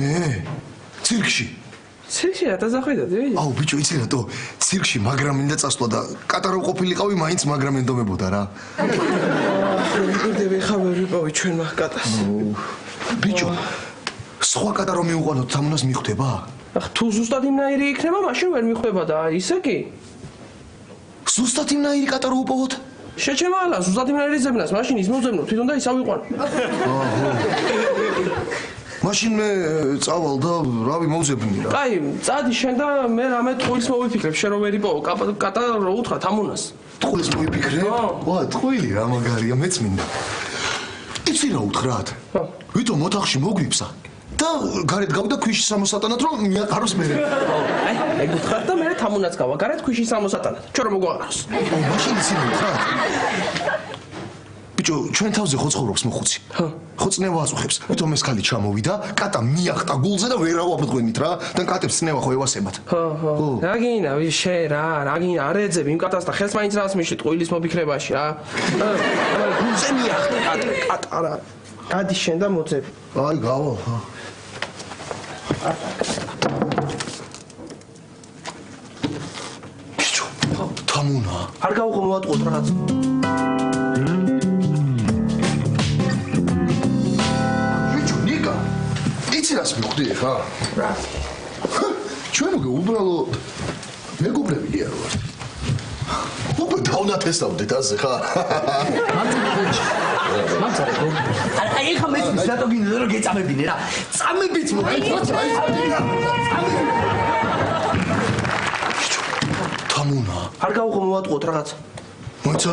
მე ცირკში. ცირკში რა დაზახვიდოდი? აუ ბიჭო, იცი რატო? ცირკში მაგრამ მინდა წასვლა და კატარა ყოფილიყავი, მაინც მაგრამ ენდომებოდა რა. ვიყიდები ხა ვერ ვიპოვი ჩვენ მაგ კატას. ბიჭო, სხვა კატა რომ მივუყანოთ თამუნას მიხვდება? ახ თუ ზუსტად იმნაირი იქნება, მაშინ ვერ მიხვდება და ისე კი. ზუსტად იმნაირი კატა რო უპოვოთ? შეჩემალა ზუსტად იმნაირი ზებნას, მაშინ ის მოვზებნო, თვითონ და ის ავიყვანო. მაშინ მე წავალ და რავი მოვზებნი რა. კაი, წადი შენ და მე რამე ტყუილს მოვიფიქრებ, შენ რომ ვერ იპოვო კატა რო უთხრა თამუნას. ტყუილს მოვიფიქრებ? ვა, ტყუილი რა მაგარია, მეც მინდა. იცი რა უთხრათ? ვითომ ოთახში მოგვიფსა და გარეთ გავდა ქვიშის სამოსატანად რომ მიაყაროს მე. აი, ეგ უთხრათ და მე თამუნაც გავა, გარეთ ქვიშის სამოსატანად. ჩვენ რომ მოგვაყაროს. მაშინ იცი რა უთხრათ? ბიჭო, ჩვენ თავზე ხო ცხოვრობს მოხუცი? ხო წნევა აწუხებს. ვითომ ეს ხალი ჩამოვიდა, კატა მიახტა გულზე და ვერ ავაბრძვენით რა. და კატებს წნევა ხო ევასებათ. ხო. რა გინდა, შე რა გინდა, არ ეძებ იმ კატას და ხელს მაინც რას მიშლი ტყუილის მოფიქრებაში რა. გულზე მიახტა კატა რა. გადი შენ და მოძები. აი, გავა. ბიჭო, თამუნა. არ გავუყო მოვატყუოთ რაღაც. იცი რას მივხვდი ხა? რა? ჩვენ უკვე უბრალოდ მეგობრები არ ვართ. უკვე დავნათესავდეთ ასე ხა? მაგარი ხო? აი ხა მე ზატო გინდა რომ გეწამებინე რა. წამებით მოგიწოცა. თამუნა. არ გავუყო მოვატყუოთ რაღაც. მოიცა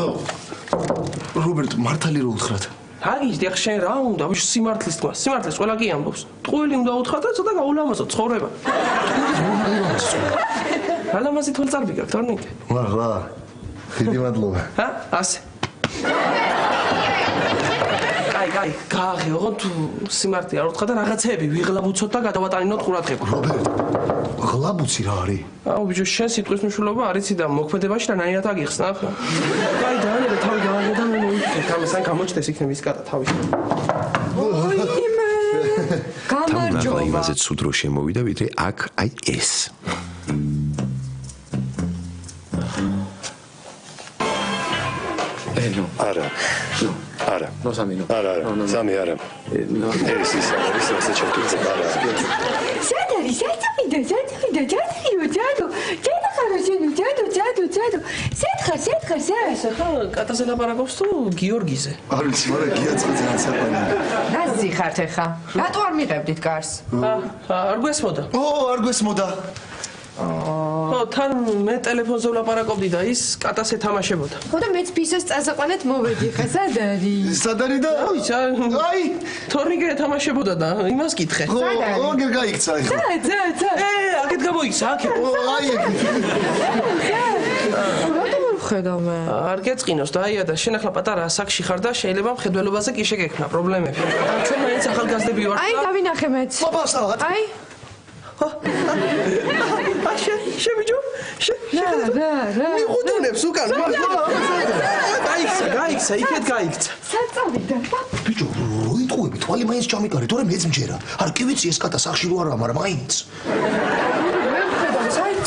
რობერტ მართალი რო უთხრათ. აგის დიახ შენ რა უნდა ვიშ სიმართლის თქვა სიმართლეს ყველა კი ამბობს ტყუილი უნდა უთხრა და ცოტა გაულამაზო ცხოვრება რა ლამაზი თვალწარბი გაქვს თორნიკე მაღლა დიდი მადლობა ჰა ასე აი გააღე ოღონდ თუ სიმართლე არ უთხრა და რაღაცეები ვიღლაბუცოთ და გადავატანინოთ ყურადღება რობერტ ღლაბუცი რა არის? აუ ბიჭო შენ სიტყვის მნიშვნელობა არ იცი და მოქმედებაში რანაირად აგიხსნა ახლა აი დაანერე თავი გააღე და მე მოვიქცე თამასთან გამოჩდეს იქნება ის კატა თავი გამარჯობა იმაზე ცუდ რო შემოვიდა ვიდრე აქ აი ეს ნო არა არა ნო სამი ნო არა სამი არა ეს ის არის ასე ჩავთვალე არა სანდარი საწმიდა ჯადო სეთხა ხა კატაზე ლაპარაკობს თუ გიორგიზე არ ვიცი მაგრამ გიაწყეზე აცაყანია რა ზიხართ ეხა რატო არ მიღებდით გარს არ გვესმოდა არ გვესმოდა ო თან მე ტელეფონზე ვლაპარაკობდი და ის კატას ეთამაშებოდა ხო და მეც ფისოს წასაყვანად მოვედი ხა სად არის და აი თორნიკე ეთამაშებოდა და იმას კითხე ხო აგერ გაიქცა ეხლა აქეთ გამოიქცა აქეთ აი ხედავ მე არ გეწყინოს და აია და შენ ახლა პატარა ასაკში ხარ და შეიძლება მხედველობაზე კი შეგექმნა პრობლემები ჩვენ მაინც ახალგაზრდები ვართ აი დავინახე მეც ოპასად აი შე ბიჭო რა მიყუდუნებს უკან გაიქცა იქეთ გაიქცა საწავიდა ბიჭო რო იტყუები თვალი მაინც ჩამიკარე თორემ მეც მჯერა არ კი ვიცი ეს კატა სახში რო არა მაგრამ მაინც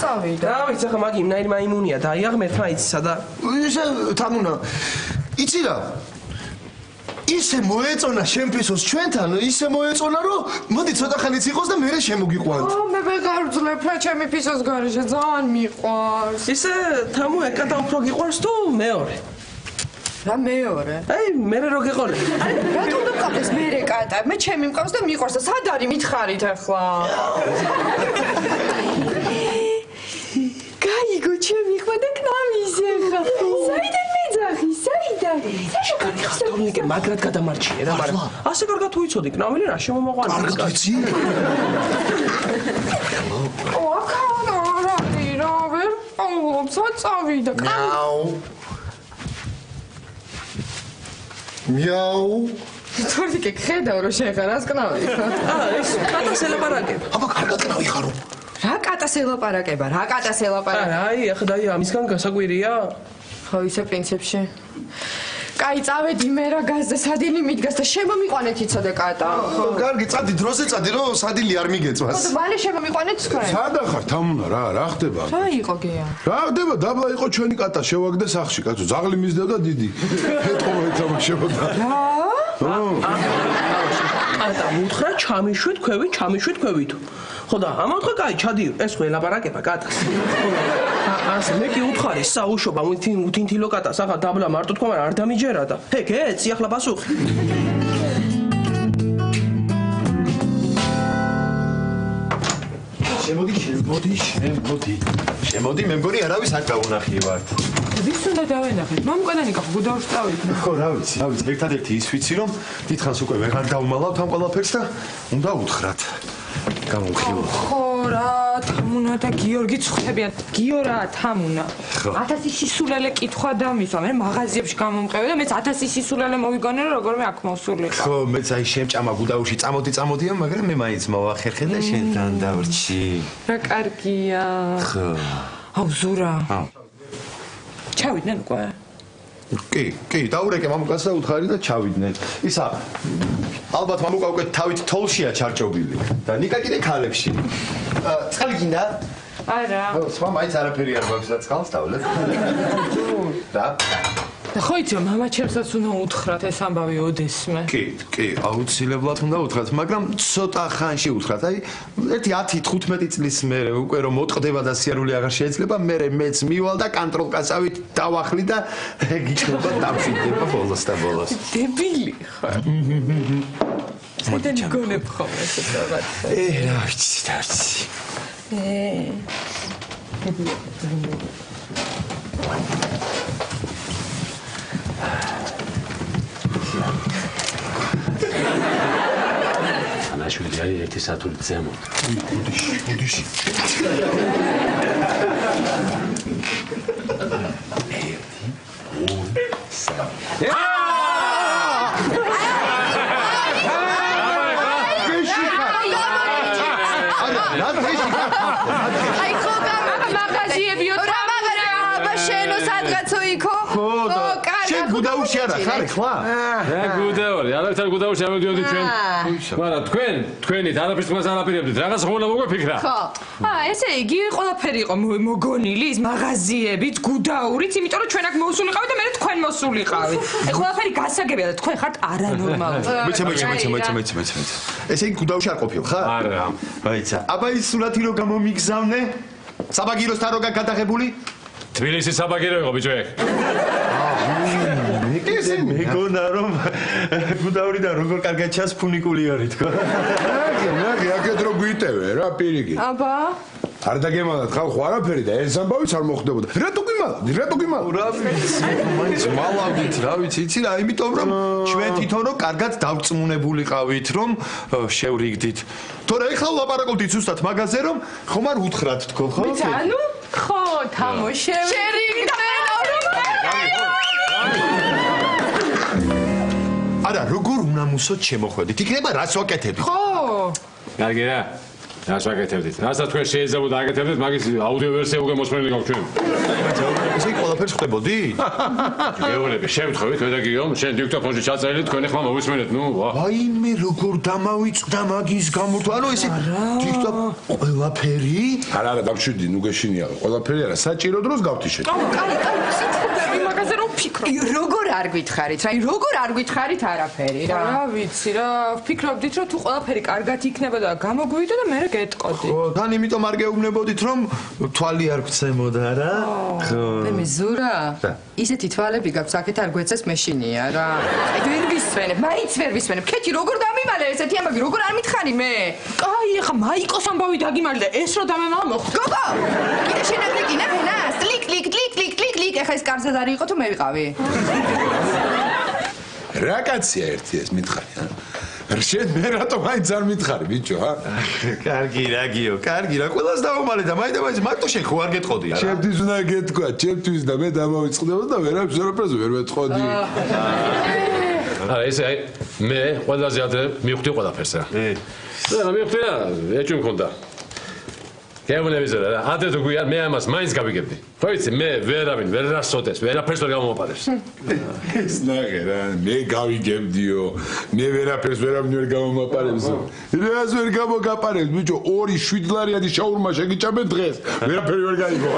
წავიდა რა ვიცი ახლა მაგი იმნაირი მაიმუნია და აი აღმერთმა იცისა და ისე თამუნა იცი რა ისე მოეწონა შემფისოს ჩვენთან ისე მოეწონა რომ მოდი ცოტა ხანიც იყოს და მერე შემოგიყვანთ მე ვეღარძლებ რა ჩემი ფისოს გარეშე ძალიან მიყვარს ისე თამუ ეკატა უფრო გიყვარს თუ მეორე რა მეორე აი მერე რო გეყოლე რატომ უნდა მყავდეს მერე კატა მე ჩემი მყავს და მიყვარს და სად არის მითხარით ახლა გაიგო ჩემი ხმა და კნავიზე ხა საიდან მეძახი საიდან თორნიკე მაგრად გადამარჩიე რა მაგრამ ასე კარგად თუ იცოდი კნავილი რა შემომაყვანე კარგად ვიცი ო ახლა რა ვერ პაულობს წავიდა მიაუ. თორდიკე ხედავ რომ შეღარას კნავი. ეს კატას ელაპარაკება. აბა კარგად ნავიხარო. რა კატას ელაპარაკება? რა კატას ელაპარაკება? აი, ახლა დაი ამისგან გასაკვირია. ხო, ისე პრინციპში. კაი, წავედი მე რა გაზზე სადილი მიდგას და შემომიყვანეთ იცოდე კატა. კარგი, წადი დროზე წადი რომ სადილი არ მიგეწვას. ხო, მალე შემომიყვანეთ თქვენ. სადა ხარ თამუნა რა ხდება? რა იყო გეა? რა ხდება? დაბლა იყო ჩვენი კატა შევაგდე სახში, კაცო, ზაღლი მისდევდა დიდი. ეთყობა ეთამაშებოდა. კატა უთხრა ჩამიშვით ქვევით. ხო და ამოთხა კაი, ჩადი, ეს ხო ელაპარაკება კატას. ასე მე კი უთხარი საუშობა უთინთილო კატას, ახლა დაბლა მარტო თქვა, მაგრამ არ დამიჯერა და. გეცი ახლა პასუხი. შემოდი, მე მგონი არავის არ გაუნახივართ. ვის უნდა დავენახეთ? მამუკანანი კახო გუდაურს წავით. ხო, რა ვიცი, ერთადერთი ის ვიცი, რომ დიდხანს უკვე ვეღარ დავუმალავთ ამ ყველაფერს და უნდა უთხრათ. გამომხილო. ხო რა, თამუნა და გიორგი წხვდებიან. გიორა, თამუნა. 1000 სისულელე კითხვა დამისვა. მე მაღაზიებში გამომყევი და მეც 1000 სისულელე მოვიგონე რომ როგორმე აქ მოსულიყო. ხო, მეც აი შემჭამა გუდაურში წამოდია, მაგრამ მე მაინც მოვახერხე და შენთან დავრჩი. რა კარგია. ხო. აუ ზურა. ჩავიდნენ უკვე. კი, დაურეკე მამუკას და უთხარი და ჩავიდნენ. ისა ალბათ მამუკა უკვე თავით თოლშია ჩარჭობილი და ნიკა კიდე ქალებში. წყალი გინდა? არა. სხვა მაინც არაფერი არ გვაქვს და წყალს დავლებ. და და ხო იცი რომ მამა ჩემსაც უნდა უთხრათ ეს ამბავი ოდესმე. კი, აუცილებლად უნდა უთხრათ, მაგრამ ცოტა ხანში უთხრათ. აი, ერთი 10-15 წლის მერე უკვე რომ მოტყდება და სიარული აღარ შეიძლება, მეც მივალ და კონტროლკაცავით დავახლი და გიჩნდება დამშვიდდება ბოლოს და ბოლოს. დებილი ხარ. საერთოდ გონებ ხოლმე ეს რაღაც. რა ვიცი. ანაშვილი აი ერთი სათული ზემოთ. ბუდიში. აი ხო მაღაზიებიო თამუნა. აბა შენო სადღაცო იქო? ხო, შენ გუდაურში არა ხარ ხლა? რა გუდაური, არაერთად გუდაურში ამოდიოდი ჩვენ. მაგრამ თქვენით არაფერს მას არაპირებდით, რაღაც ხომ უნდა მოგვიფიქრა. ხო. ესე იგი ყველაფერი იყო მოგონილი, ის მაღაზიებით, გუდაურით, იმიტომ რომ ჩვენ აქ მოსულიყავით და მე თქვენ მოსულიყავით. აი ყველაფერი გასაგებია და თქვენ ხართ არანორმალური. მეც. ესე იგი გუდაურში არ ყოფილ ხარ? არა. ბაიცა. აბა ის სულათი რო გამომიგზავნე? საბაგიროსთან რო გადაღებული? თბილისის საბაგირო იყო ბიჭო ეგ. მეგონა რომ გუდაურიდან როგორ კარგად ჩანს ფუნიკულიორი თქო. ნაგი, აქეთ რო გვიტევე რა პირიქით. აბა არ დაგემალათ ხალხო არაფერი და ეს ამბავიც არ მოხდებოდა. რატო გიმალავდი? რა ვიცი, მაინც მალავდით, რა ვიცი, იცი რა, იმიტომ რომ ჩვენ თვითონ რო კარგად დავწმუნებულიყავით, რომ შევრიგდით. თორე ეხლა ვლაპარაკობდით ზუსტად მაგაზე, რომ ხომ არ უთხრათ თქო, ხო? ანუ ხო, თამოშევი. არა, როგორ უნამუსოდ შემოხვედით? იქნება რას ვაკეთებთ? ხო. კარგი რა. რას ვაკეთებდით? რასაც თქვენ შეიძლებოდა აკეთებდეთ, მაგის აუდიო ვერსია უკვე მოსმენილი გაქვთ ჩვენ. ესე იგი ყველაფერს ხვდებოდი? გეუბნები, შემთხვევით, მე და გიომ, შენ დიქტოფონში ჩაწერილი, თქვენ ახლა მოვისმენთ, ნუ, ვა. ვაიმე, როგორ დამავიწყდა მაგის გამორთვა, ანუ ესე ყველაფერი? არა, დამშვიდი, ნუ გეშინია. ყველაფერი არა, საჭირო დროს გავთიშეთ. კაი, სიტყვები მაგაზე რომ ვფიქრობ. როგორ არ გითხარით? რა, როგორ არ გითხარით არაფერი რა? რა ვიცი რა, ვფიქრობდით რომ თუ ყველაფერი კარგად იქნება და გამოგვივიდა და მე გეტყოდი. ხო, თან იმიტომ არ გეუბნებოდით, რომ თვალი არ გწემოდა რა? ხო. მე ზურა, ისეთი თვალები გაქვს, აქეთ არ გვეცეს მეშინია რა. აი ვერ ვისვენებ, მაინც ვერ ვისვენებ. ქეთი როგორ დამიმალე ესეთი ამბავი, როგორ არ მითხარი მე? კაი, ახლა მაიკოს ამბავი დაგიმალე და ეს რო დამემალა მოხდა. გოგო, კიდე შენაგდი კი ნახენა, კლიკ, ახლა ეს კარზე არ იყო თუ მე ვიყავი. რა კაცია ერთი ეს მითხარი, ა? შენ მე რატომ აიც არ მითხარი, ბიჭო, ა? კარგი რა გიო, კარგი რა, ყველას დავუმალე და მაინც მარტო შენ ხო არ გეტყოდი რა? ჩემთვის უნდა გეთქვა, ჩემთვის და მე დამავიწყდებოდა და ვერაფერს ვერ ვეთყოდი. არა ესე აი მე ყველაზე ადრე მივხვდი ყველაფერს რა და მივხვდი რა ეჭვი მქონდა გეუბნები ზურა რა ადრე თუ გვიან მე ამას მაინც გავიგებდი ხო იცი მე ვერავინ ვერ რასოდეს ვერაფერს ვერ გამომაპარებს ეს ნახე რა მე გავიგებდიო მე ვერაფერს ვერავინ ვერ გამომაპარებს რას ვერ გამოგაპარებს ბიჭო 2-7 ლარიანი შაურმა შეგიჭამე დღეს ვერაფერი ვერ გაიგო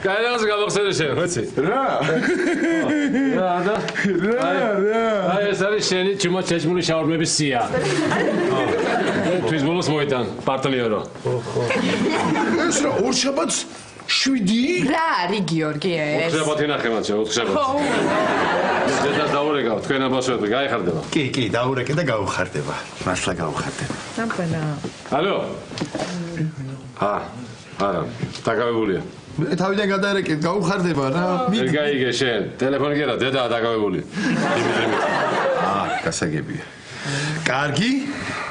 კაინას გამახსენე შენ ხოცი რა აი ეს არის შენი ჩუმად შეჭმული შაურმების სია თვის ბოლოს მოიტან პარტნიორო ეს რა ორ შაბათს 7 რა არის გიორგი ეს? ოთხშაბათი ნახე მაცე ოთხშაბათი ზედას დაურეკავ თქვენ აბასოები გაიხარდება კი დაურეკე და გაუხარდება მართლა გაუხარდება ნაპენა ალო არა დაგავებულია თავიდან გადაერეკე გაუხარდება რა ვერ გაიგე შენ ტელეფონი კი არა დედაა დაგავებული გასაგებია კარგი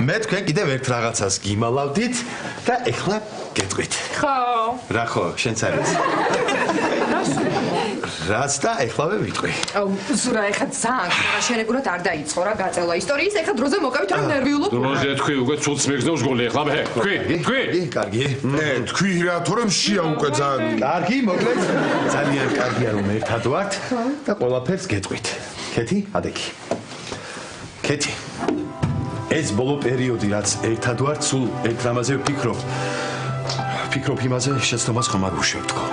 მე თქვენ კიდევ ერთ რაღაცას გიმალავდით და ეხლა გეტყვით ხო რა ხო შენც არის რაც და ეხლავე ვიტყვი აუ ზურა ეხა ძალიან ხორა შენეგურად არ დაიწყო რა გაწევა ისტორიის ეხა დროზე მოკავით რა ნერვიულობ დროზე თქვი უკვე ცუც მიგზნობს გოლი ეხლა მე თქვი კარგი მე თქვი რა თორემ შია უკვე ძალიან კარგი მოკლედ ძალიან კარგია რომ ერთად ვართ და ყველაფერს გეტყვით ქეთი ადექი ქეთი ეს ბოლო პერიოდი რაც ერთად ვართ სულ ერთ რამაზე ვფიქრობ იმაზე შეცდომას ხომ არ უშვებთქო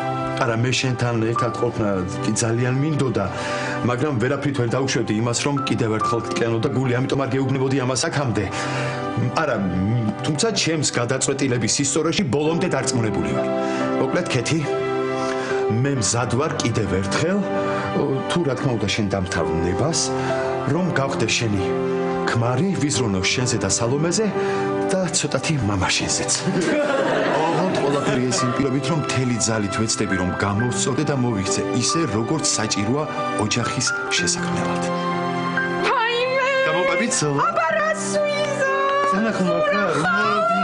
არა მე შენთან ერთად ყოფნა კი ძალიან მინდოდა მაგრამ ვერაფრით ვერ დაუშვებდი იმას რომ კიდევ ერთხელ გტკიანო და გული ამიტომ არ გეუბნებოდი ამას აქამდე არა თუმცა ჩემს გადაწყვეტილების ისტორიაში ბოლომდე დარწმუნებული ვარ მოკლედ ქეთი მე მზად ვარ კიდევ ერთხელ თუ რა თქმა უნდა შენ დამთავრნებას რომ გავხდე შენი ქმარი ვიზრუნოს შენზე და სალომეზე და ცოტათი მამა შენზეც ოღონდ ყველაფერი ეს იმ პირობით რომ მთელი ძალით ვეცდები რომ გამოვწოდე და მოვიქცე ისე როგორც საჭიროა ოჯახის შესაქმნელად ჰაიმე გამოყებით ზოლა აბა რა სუიზო თანახმობა მოდი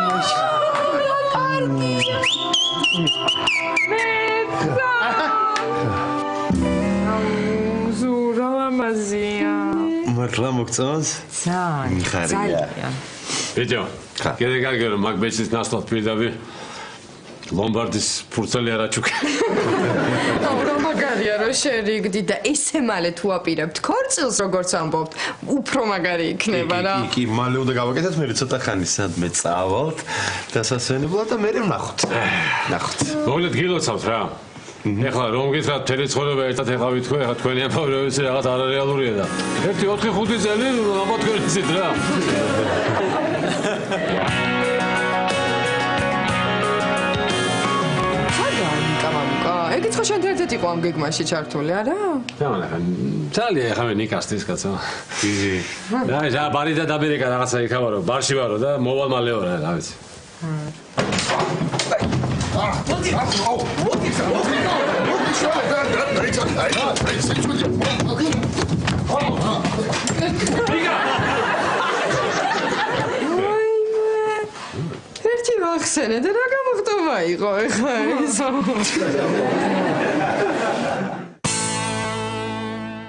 ზურა მამაზია მართლა მოგწონს ძალიან ბიჭო კიდე კარგი რომ მაგ ბეჭდის ნაცვლად პირდაპირ ლომბარდის ფურცელი არაჩუკე აუ რა მაგარია რომ შერიგდი და ესე მალე თუ აპირებთ ქორწილს როგორც ამბობთ უფრო მაგარი იქნება რა კი მალე უნდა გავაკეთოთ მე ცოტა ხანი სადმე წავალთ დასასვენებლად და მე ვნახოთ მოკლედ გილოცავთ რა ეხლა რომ გითხრათ მთელი ცხოვრება ერთად ეყავით ხო ეხლა თქვენი ამბავი რაღაც არარეალურია და 1-4-5 წელი აბა თქვენ ისეთ რა ეგეც ხო შენ ერთ-ერთი იყო ამ გეგმაში ჩართული არა? ძალიან ეხლა მე ნიკასტის კაცო რა ბარი და ამერიკა რაღაცა იქავარო ბარში ვარო და მოვალ მალეო რა ვიცი ერთი ვახსენე და რა გამოხტობა იყო ეხლა ეს